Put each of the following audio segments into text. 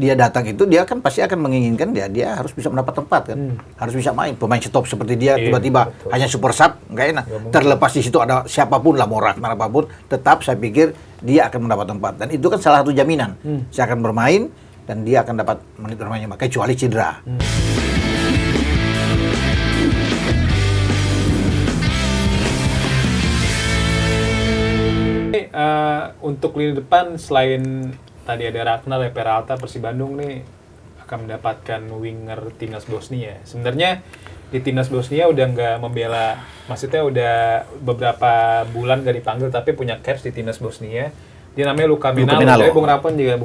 dia datang itu dia kan pasti akan menginginkan dia harus bisa mendapat tempat kan, harus bisa main. Pemain stop seperti dia tiba-tiba hanya super sub nggak enak. Terlepas di situ ada siapapun lah, mau Ragnar apapun, tetap saya pikir dia akan mendapat tempat. Dan itu kan salah satu jaminan. Saya akan bermain dan dia akan dapat menit bermainnya, kecuali cedera. Untuk lini depan selain tadi ada Ragnar, Peralta, Persib Bandung nih akan mendapatkan winger timnas Bosnia. Sebenarnya di timnas Bosnia udah nggak membela, maksudnya udah beberapa bulan nggak dipanggil tapi punya caps di timnas Bosnia. Dia namanya Luka Menalo. Bung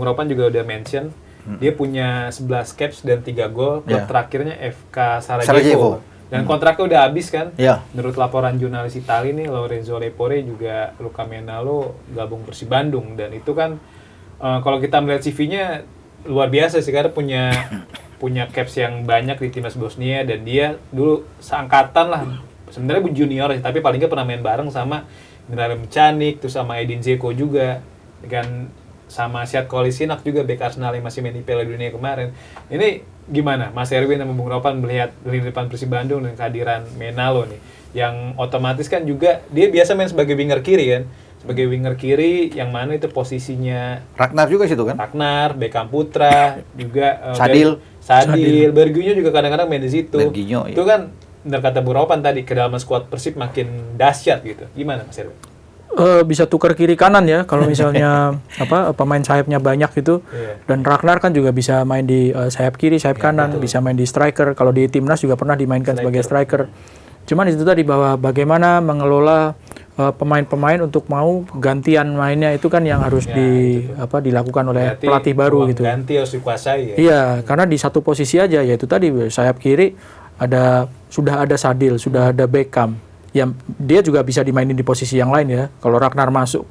Ropan juga udah mention. Dia punya 11 caps dan 3 gol. Klub terakhirnya FK Sarajevo. Dan kontraknya udah habis kan? Menurut laporan jurnalis Italia nih, Lorenzo Lepore juga Luka Menalo gabung Persib Bandung. Dan itu kan kalau kita melihat CV-nya luar biasa sih, karena punya caps yang banyak di timnas Bosnia, dan dia dulu seangkatan lah, sebenarnya junior sih, tapi paling nggak pernah main bareng sama Miralem Pjanic, terus sama Edin Dzeko juga, dengan sama Sead Kolasinac juga bek Arsenal yang masih main di Piala Dunia kemarin. Ini gimana Mas Erwin sama Bung Ropan melihat lini depan Persib Bandung dan kehadiran Menalo nih, yang otomatis kan juga dia biasa main sebagai winger kiri kan? Sebagai winger kiri yang mana itu posisinya Ragnar juga situ kan? Ragnar, Beckham Putra juga Sadil, Berguinho juga kadang-kadang main di situ. Berguinho, itu kan benar kata Bu Ropan tadi, kedalaman skuad Persib makin dahsyat gitu. Gimana Mas Erwin? Bisa tukar kiri kanan ya kalau misalnya pemain sayapnya banyak gitu. Dan Ragnar kan juga bisa main di sayap kiri, sayap kanan, bisa main di striker. Kalau di timnas juga pernah dimainkan sebagai striker. Cuman itu tadi bahwa bagaimana mengelola pemain-pemain untuk mau gantian mainnya itu kan yang harus dilakukan oleh pelatih baru gitu. Ganti harus dikuasai ya. Iya, karena di satu posisi aja, yaitu tadi sayap kiri sudah ada Sadil, sudah ada Beckham. Ya, dia juga bisa dimainin di posisi yang lain ya. Kalau Ragnar masuk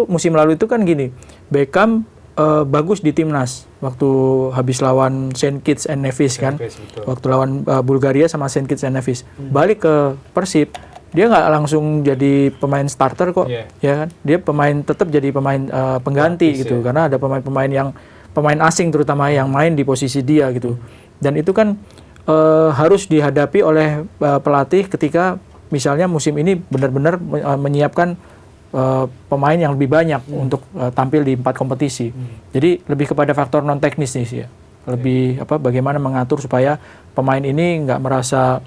musim lalu itu kan gini, Beckham bagus di timnas waktu habis lawan Saint Kitts and Nevis kan, waktu lawan Bulgaria sama Saint Kitts and Nevis. Balik ke Persib, dia nggak langsung jadi pemain starter kok, ya kan? Dia tetap jadi pemain pengganti gitu, karena ada pemain asing terutama yang main di posisi dia gitu. Dan itu kan harus dihadapi oleh pelatih ketika misalnya musim ini benar-benar menyiapkan pemain yang lebih banyak untuk tampil di 4 kompetisi. Jadi lebih kepada faktor non teknis nih sih ya. Lebih bagaimana mengatur supaya pemain ini nggak merasa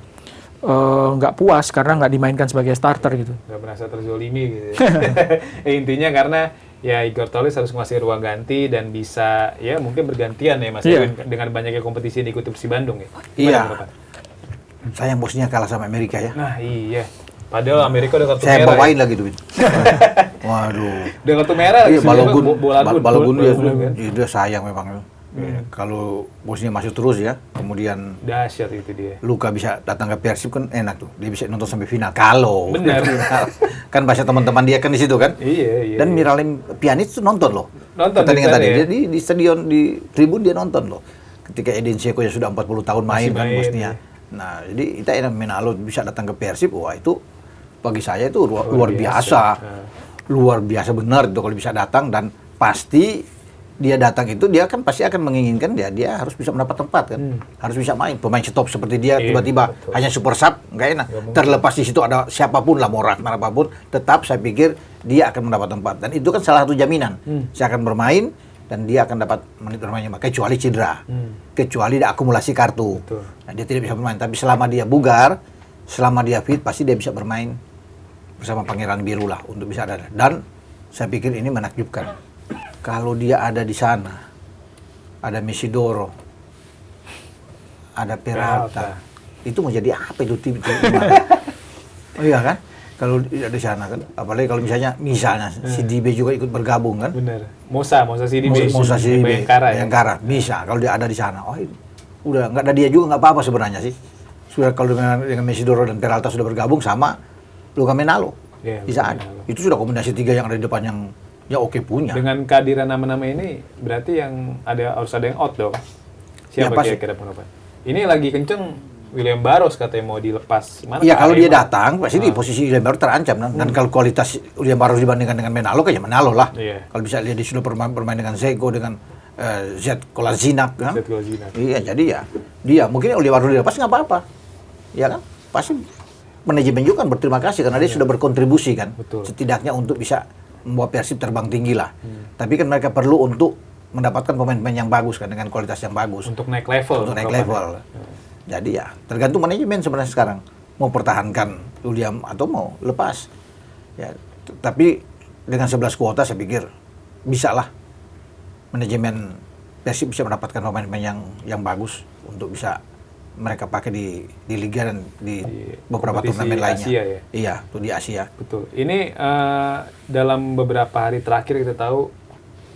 nggak puas karena nggak dimainkan sebagai starter gitu. Nggak merasa terzolimi gitu. Intinya karena ya Igor Tolis harus ngasih ruang ganti dan bisa ya mungkin bergantian ya Mas Erwin dengan banyaknya kompetisi yang diikuti Persib Bandung ya. Iya. Sayang Bosnia kalah sama Amerika ya. Nah iya. Padahal Amerika udah kartu merah. Saya bawain ya? lagi duit. Waduh. Udah kartu merah. Iya, Balogun dia sayang memang. Kalau Bosnia masuk terus ya, kemudian dahsyat itu dia. Luka bisa datang ke Persib kan enak tuh. Dia bisa nonton sampai final. Kalau benar. Kan bahasa teman-teman dia kan di situ kan. Iya. Dan Miralem Pjanic tuh nonton loh. Pertandingan tadi dia di stadion di tribun dia nonton loh. Ketika Edin Dzeko yang sudah 40 tahun main kan Bosnia. Nah, jadi kita Menalo bisa datang ke Persib, wah itu bagi saya itu luar biasa. Luar biasa benar itu kalau bisa datang, dan pasti dia datang itu dia kan pasti akan menginginkan dia harus bisa mendapat tempat kan, harus bisa main. Pemain stop seperti dia tiba-tiba hanya super sub nggak enak. Terlepas di situ ada siapapun lah, mau Ragnar apapun, tetap saya pikir dia akan mendapat tempat, dan itu kan salah satu jaminan. Saya akan bermain dan dia akan dapat menit bermainnya, kecuali cedera, kecuali ada akumulasi kartu. Nah, dia tidak bisa bermain. Tapi selama dia bugar, selama dia fit, pasti dia bisa bermain bersama Pangeran Biru lah untuk bisa ada. Dan saya pikir ini menakjubkan. Kalau dia ada di sana, ada Mesidoro, ada Peralta, itu mau jadi apa itu tim? Oh iya kan? Kalau ada di sana kan, apalagi kalau misalnya si Dibe juga ikut bergabung kan? Benar. Musa Sidibe. Musa Sidibe, Bayangkara. Bisa kalau dia ada di sana. Oh, udah nggak ada dia juga nggak apa-apa sebenarnya sih. Sudah kalau dengan Mesidoro dan Peralta sudah bergabung sama Luka Menalo, bisa ada. Itu sudah kombinasi 3 yang ada di depan yang ya oke punya. Dengan kehadiran nama-nama ini berarti yang harus ada yang out dong. Siapa kira-kira pendapat? Ini lagi kenceng William Barros katanya mau dilepas. Iya, kalau dia datang pasti di posisi William Barros terancam. Dan kalau kualitas William Barros dibandingkan dengan Menalo, kayaknya Menalo lah. Kalau bisa lihat dia sudah bermain dengan Dzeko, dengan Zet Kolasinac kan. Zet Kolasinac. Iya, jadi ya dia mungkin Oliver dilepas nggak apa-apa. Ya kan? Pasti manajemen juga kan berterima kasih karena dia sudah berkontribusi kan. Betul. Setidaknya untuk bisa membawa Persib terbang tinggi lah. Tapi kan mereka perlu untuk mendapatkan pemain-pemain yang bagus kan dengan kualitas yang bagus. Untuk naik level. Untuk naik level. Jadi ya tergantung manajemen sebenarnya sekarang mau pertahankan William atau mau lepas. Ya, tapi dengan 11 kuota saya pikir bisa lah manajemen Persib bisa mendapatkan pemain-pemain yang bagus untuk bisa mereka pakai di liga dan di beberapa turnamen lainnya. Asia, ya? Iya, tuh di Asia. Betul. Ini dalam beberapa hari terakhir kita tahu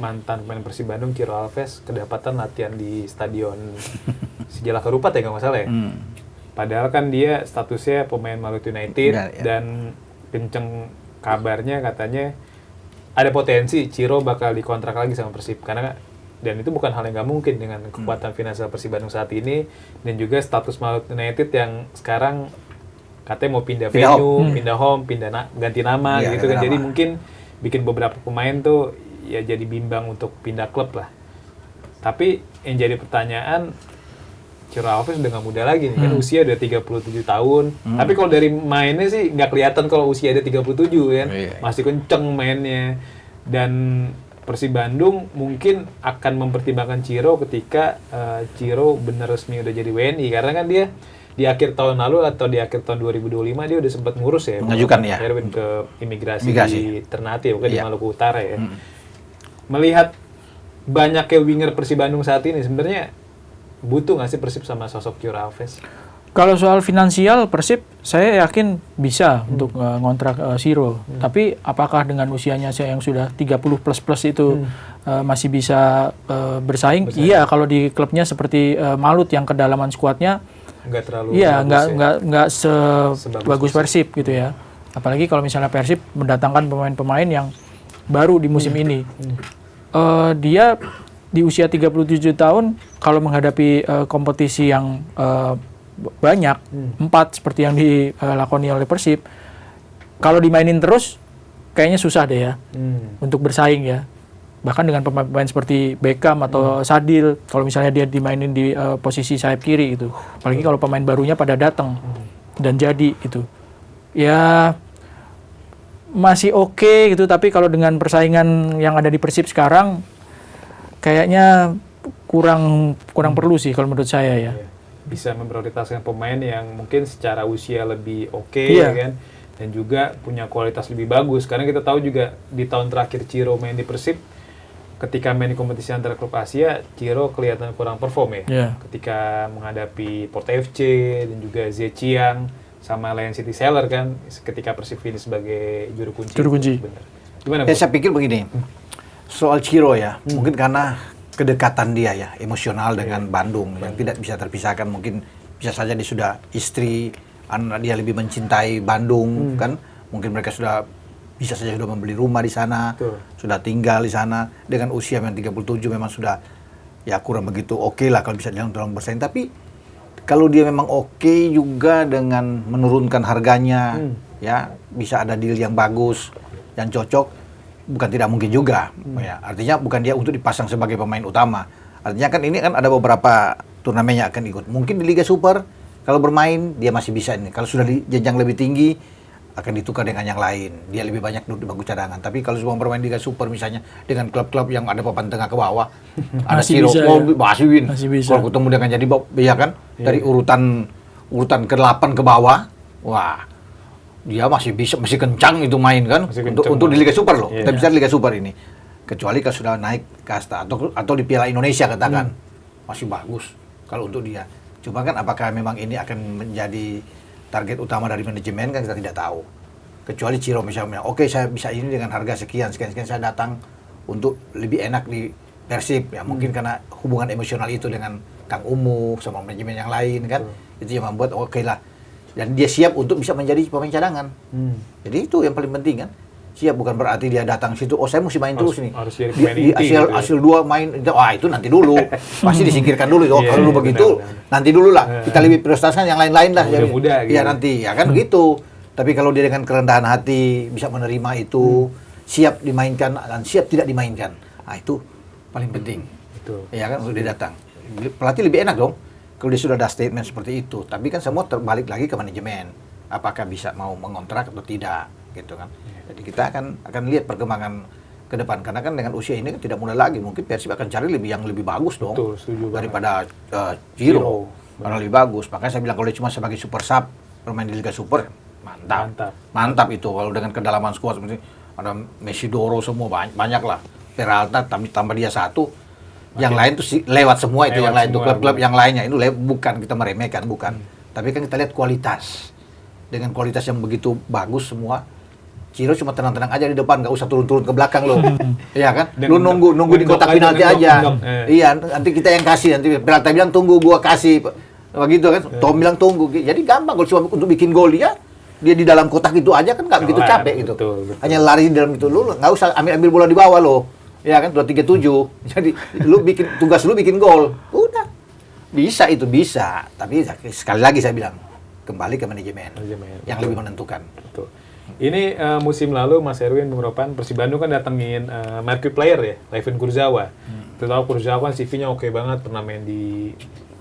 mantan pemain Persib Bandung Ciro Alves kedapatan latihan di Stadion Sijalak Harupat ya, nggak masalah ya. Padahal kan dia statusnya pemain Maluku United dan kenceng kabarnya katanya ada potensi Ciro bakal dikontrak lagi sama Persib karena dan itu bukan hal yang nggak mungkin dengan kekuatan finansial Persib Bandung saat ini dan juga status Maluku United yang sekarang katanya mau pindah venue, pindah home, ganti nama gitu kan. Jadi mungkin bikin beberapa pemain tuh ya jadi bimbang untuk pindah klub lah. Tapi yang jadi pertanyaan, Ciro Alves udah nggak muda lagi nih, kan usia udah 37 tahun. Tapi kalau dari mainnya sih nggak kelihatan kalau usia ada 37 kan. Masih kenceng mainnya. Dan Persib Bandung mungkin akan mempertimbangkan Ciro ketika Ciro benar resmi udah jadi WNI. Karena kan dia di akhir tahun lalu atau di akhir tahun 2025 dia udah sempat ngurus ya. Mengajukan ya. Erwin ke imigrasi. Di Ternate, bukan di Maluku Utara ya. Melihat banyaknya winger Persib Bandung saat ini, sebenarnya butuh nggak sih Persib sama sosok Ciro Alves? Kalau soal finansial Persib, saya yakin bisa untuk ngontrak Ciro. Tapi apakah dengan usianya yang sudah 30 plus itu masih bisa bersaing? Iya, kalau di klubnya seperti Malut yang kedalaman skuadnya nggak terlalu nggak sebagus Persib gitu ya. Apalagi kalau misalnya Persib mendatangkan pemain-pemain yang baru di musim ini. Dia di usia 37 tahun kalau menghadapi kompetisi yang banyak, 4 seperti yang dilakoni oleh Persib, kalau dimainin terus kayaknya susah deh ya untuk bersaing ya. Bahkan dengan pemain seperti Beckham atau Sadil, kalau misalnya dia dimainin di posisi sayap kiri itu, apalagi kalau pemain barunya pada datang dan jadi itu, ya masih oke gitu. Tapi kalau dengan persaingan yang ada di Persib sekarang, kayaknya kurang perlu sih kalau menurut saya ya. Bisa memprioritaskan pemain yang mungkin secara usia lebih oke, ya kan, dan juga punya kualitas lebih bagus. Karena kita tahu juga di tahun terakhir Ciro main di Persib, ketika main di kompetisi antar klub Asia, Ciro kelihatan kurang perform ya. Ketika menghadapi Porto FC dan juga Zhejiang sama Lion City Seller kan, ketika Persib finish sebagai juru kunci. Benar. Gimana? Saya pikir begini, soal Ciro ya, mungkin karena kedekatan dia ya, emosional dengan Bandung yang tidak bisa terpisahkan. Mungkin bisa saja dia sudah istri, anak dia lebih mencintai Bandung kan. Mungkin mereka bisa saja sudah membeli rumah di sana, sudah tinggal di sana. Dengan usia yang 37 memang sudah ya kurang begitu oke lah kalau bisa dalam bersaing. Tapi kalau dia memang oke juga dengan menurunkan harganya, ya bisa ada deal yang bagus, yang cocok. Bukan tidak mungkin juga, ya. Artinya bukan dia untuk dipasang sebagai pemain utama. Artinya kan ini kan ada beberapa turnamen yang akan ikut. Mungkin di Liga Super kalau bermain dia masih bisa ini. Kalau sudah di jenjang lebih tinggi akan ditukar dengan yang lain. Dia lebih banyak duduk di bangku cadangan. Tapi kalau semua bermain di Liga Super misalnya dengan klub-klub yang ada papan tengah ke bawah, ada Ciro, masih bisa. Kalau ketemu dengan jadi ya kan dari urutan ke-8 ke bawah, wah. Dia masih kencang itu main kan untuk di Liga Super loh. Kita bisa Liga Super ini. Kecuali kalau sudah naik kasta atau di Piala Indonesia katakan masih bagus kalau untuk dia. Cuma kan apakah memang ini akan menjadi target utama dari manajemen kan kita tidak tahu. Kecuali Ciro misalnya, oke saya bisa ini dengan harga sekian saya datang untuk lebih enak di Persib ya. Mungkin karena hubungan emosional itu dengan Kang Umu sama manajemen yang lain kan. Itu yang membuat oke lah. Dan dia siap untuk bisa menjadi pemain cadangan. Jadi itu yang paling penting kan. Siap bukan berarti dia datang situ, saya mesti main terus nih. Harus jadi pemain inti. Hasil 2 main, itu nanti dulu. Pasti disingkirkan dulu. Kalau dulu begitu, nanti dulu lah. Kita lebih prioritaskan yang lain-lain lah. Muda gitu. Ya nanti, ya kan begitu. Tapi kalau dia dengan kerendahan hati bisa menerima itu, siap dimainkan dan siap tidak dimainkan. Nah itu paling penting. Betul. Ya kan, udah datang. Pelatih lebih enak dong kalau dia sudah ada statement seperti itu. Tapi kan semua terbalik lagi ke manajemen. Apakah bisa mau mengontrak atau tidak, gitu kan. Jadi kita akan lihat perkembangan ke depan, karena kan dengan usia ini kan tidak mudah lagi. Mungkin Persib akan cari yang lebih bagus dong. Betul, setuju daripada Ciro. Karena lebih bagus. Makanya saya bilang kalau dia cuma sebagai super sub bermain di Liga Super, mantap itu. Kalau dengan kedalaman skuad seperti ada Mesidoro semua banyak lah. Peralta tambah dia satu. Yang lain tuh lewat semua itu, yang lain tuh klub-klub yang lainnya itu bukan kita meremehkan, bukan. Tapi kan kita lihat kualitas. Dengan kualitas yang begitu bagus semua, Ciro cuma tenang-tenang aja di depan, nggak usah turun-turun ke belakang lo. Iya kan? Lu nunggu di kotak penalti aja. Iya, nanti kita yang kasih, nanti Peralta bilang tunggu gua kasih. Begitu kan? Tom bilang tunggu. Jadi gampang kalau cuma untuk bikin gol dia di dalam kotak itu aja kan nggak begitu capek gitu. Betul. Hanya lari di dalam itu, lu nggak usah ambil bola di bawah lo. Ya kan, 237. Jadi tugas lu bikin gol. Udah. Bisa, tapi sekali lagi saya bilang kembali ke manajemen. Yang lebih menentukan. Betul. Ini musim lalu Mas Erwin Bung Ropan, Persib Bandung kan datengin marquee player ya, Layvin Kurzawa. Kita tahu Kurzawa kan CV-nya oke banget, pernah main di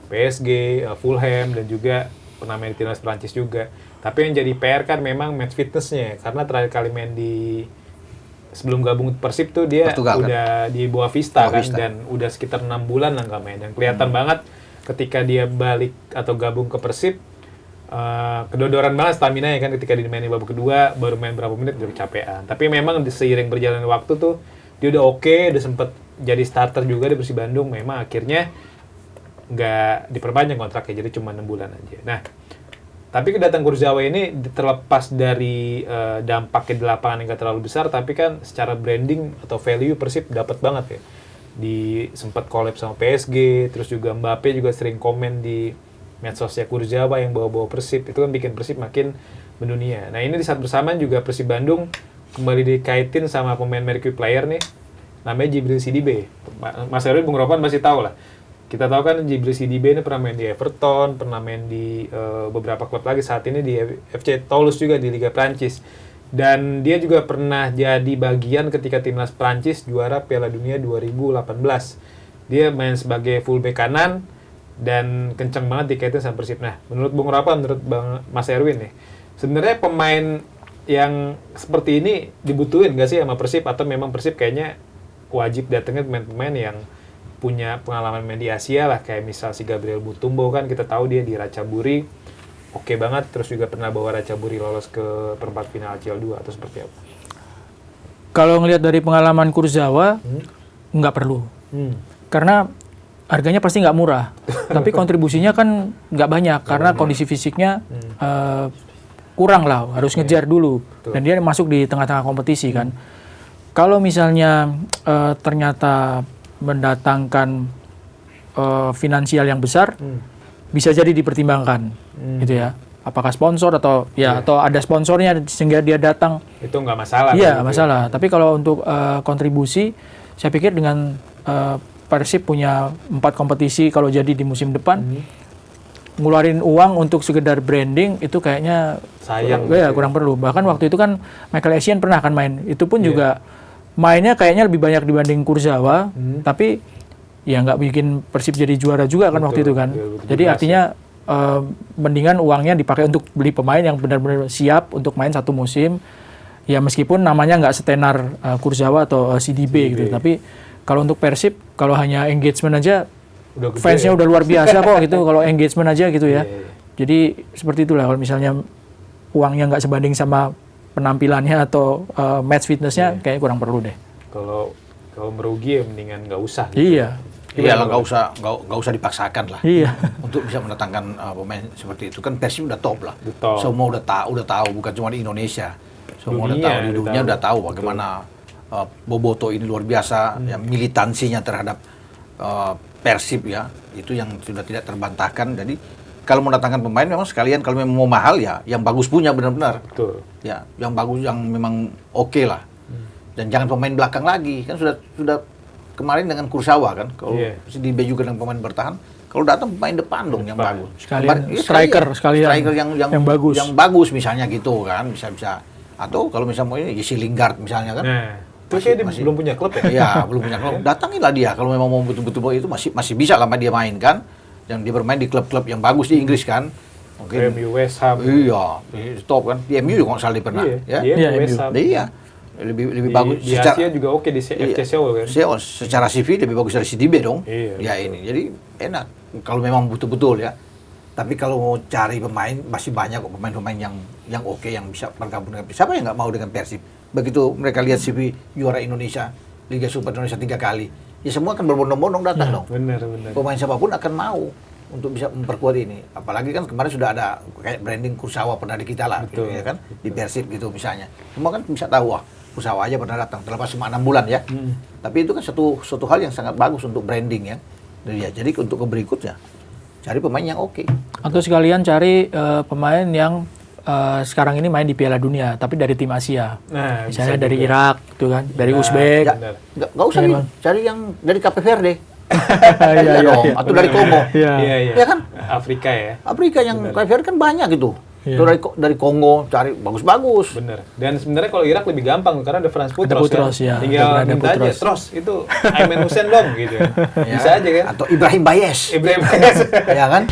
PSG, Fulham, dan juga pernah main di timnas Prancis juga. Tapi yang jadi PR kan memang match fitness-nya, karena terakhir kali main sebelum gabung Persib tuh dia Portugal, udah kan? di Boavista kan, dan udah sekitar 6 bulan lah nggak main. Dan kelihatan banget ketika dia balik atau gabung ke Persib, kedodoran banget stamina ya kan, ketika dia main di babak kedua, baru main berapa menit udah kecapean. Tapi memang seiring berjalannya waktu tuh, dia udah oke, udah sempet jadi starter juga di Persib Bandung. Memang akhirnya nggak diperpanjang kontraknya, jadi cuma 6 bulan aja. Nah, tapi kedatangan Kurzawa ini terlepas dari dampaknya di lapangan yang nggak terlalu besar, tapi kan secara branding atau value Persib dapat banget ya. Sempat collab sama PSG, terus juga Mbappe juga sering komen di medsosnya Kurzawa yang bawa-bawa Persib, itu kan bikin Persib makin mendunia. Nah ini di saat bersamaan juga Persib Bandung kembali dikaitin sama pemain marquee player nih, namanya Djibril Sidibe. Mas Erwin Bung Ropan masih tahu lah. Kita tahu kan Djibril Sidibe ini pernah main di Everton, pernah main di beberapa klub lagi, saat ini di FC Toulouse juga di Liga Prancis. Dan dia juga pernah jadi bagian ketika timnas Prancis juara Piala Dunia 2018. Dia main sebagai fullback kanan dan kenceng banget dikaitin sama Persib. Nah, menurut Bung Ropan, menurut Mas Erwin nih, sebenarnya pemain yang seperti ini dibutuhin nggak sih sama Persib, atau memang Persib kayaknya wajib datengin pemain-pemain yang punya pengalaman main di Asia lah, kayak misal si Gabriel Mutombo kan, kita tahu dia di Ratchaburi oke banget, terus juga pernah bawa Ratchaburi lolos ke perempat final ACL 2, atau seperti apa? Kalau ngelihat dari pengalaman Kurzawa, nggak perlu. Karena harganya pasti nggak murah, tapi kontribusinya kan nggak banyak, karena kondisi fisiknya kurang lah, harus ngejar dulu. Dan dia masuk di tengah-tengah kompetisi kan. Kalau misalnya ternyata mendatangkan finansial yang besar, bisa jadi dipertimbangkan, gitu ya. Apakah sponsor atau atau ada sponsornya sehingga dia datang? Itu nggak masalah. Iya, nggak masalah. Tapi kalau untuk kontribusi, saya pikir dengan Persib punya 4 kompetisi kalau jadi di musim depan, ngeluarin uang untuk sekedar branding itu kayaknya sayang. Kurang perlu. Bahkan waktu itu kan Michael Essien pernah kan main, itu pun juga mainnya kayaknya lebih banyak dibanding Kurzawa, tapi ya nggak bikin Persib jadi juara juga kan waktu itu kan. Jadi artinya mendingan uangnya dipakai untuk beli pemain yang benar-benar siap untuk main satu musim. Ya meskipun namanya nggak setenar Kurzawa atau Sidibe gitu, tapi kalau untuk Persib, kalau hanya engagement aja, fansnya udah luar biasa kok gitu. Kalau engagement aja gitu ya. Jadi seperti itulah, kalau misalnya uangnya nggak sebanding sama penampilannya atau match fitnessnya, kayaknya kurang perlu deh. Kalau merugi ya mendingan nggak usah. Gitu. Iya lah, nggak usah dipaksakan lah. Iya. Untuk bisa mendatangkan pemain seperti itu kan, Persib udah top lah. Semua udah tahu, bukan cuma di Indonesia. Semua udah tahu, di dunia udah tahu bagaimana Boboto ini luar biasa, ya, militansinya terhadap Persib ya, itu yang sudah tidak terbantahkan. Jadi kalau mendatangkan pemain memang sekalian, kalau memang mau mahal ya yang bagus punya benar-benar. Betul. Ya, yang bagus, yang memang oke lah. Dan jangan pemain belakang lagi, kan sudah kemarin dengan Kurzawa kan, kalau Sidibe juga dengan pemain bertahan, kalau datang pemain depan dong yang bagus. Striker yang bagus. Yang bagus misalnya gitu kan, bisa. Atau kalau misalnya mau ini Jesse Lingard misalnya kan. Terus dia belum punya klub ya? Iya, belum punya klub. Datangilah dia kalau memang mau betul-betul itu masih bisa lama dia main kan. Yang dia bermain di klub-klub yang bagus di Inggris kan. Mungkin MU, West Ham. Iya, top kan. Di MU juga nggak salah dia pernah. Iya, Ya. West Ham. Iya. Lebih bagus Di Asia juga oke di FC Seoul kan. Seoul secara CV lebih bagus dari CDB dong. Iya. Ya ini. Jadi enak kalau memang betul-betul ya. Tapi kalau mau cari pemain masih banyak kok pemain-pemain yang oke yang bisa bergabung dengan Persib. Siapa yang nggak mau dengan Persib? Begitu mereka lihat CV juara Indonesia, Liga Super Indonesia 3 kali, ya semua akan berbondong-bondong datang dong. Benar. Pemain siapapun akan mau untuk bisa memperkuat ini. Apalagi kan kemarin sudah ada kayak branding Kursawa pernah di kita lah, Betul. gitu, ya kan? Di Persib gitu misalnya. Semua kan bisa tahu, wah Kursawa aja pernah datang, terlepas cuma 6 bulan ya. Tapi itu kan suatu hal yang sangat bagus untuk branding ya. Jadi untuk ke berikutnya, cari pemain yang oke. Atau sekalian cari pemain yang sekarang ini main di Piala Dunia, tapi dari tim Asia. Nah, Misalnya bisa dari juga. Irak, gitu kan, dari Uzbek. Benar. Nggak usah Iya, nih, cari yang dari Cape Verde. Iya, dong. iya. Atau dari Kongo. Iya. Iya. Ya kan? Afrika ya. Afrika yang Cape Verde kan banyak gitu. Iya. Itu dari Kongo cari bagus-bagus. Bener. Dan sebenarnya kalau Irak lebih gampang karena ada Franz Putros, Putros, kan. ya. Tinggal Ada minta aja, Putros. Tros itu Aiman Hussein dong gitu. Ya. Bisa aja kan. Atau Ibrahim Bayes. Ibrahim Bayes. Ya kan?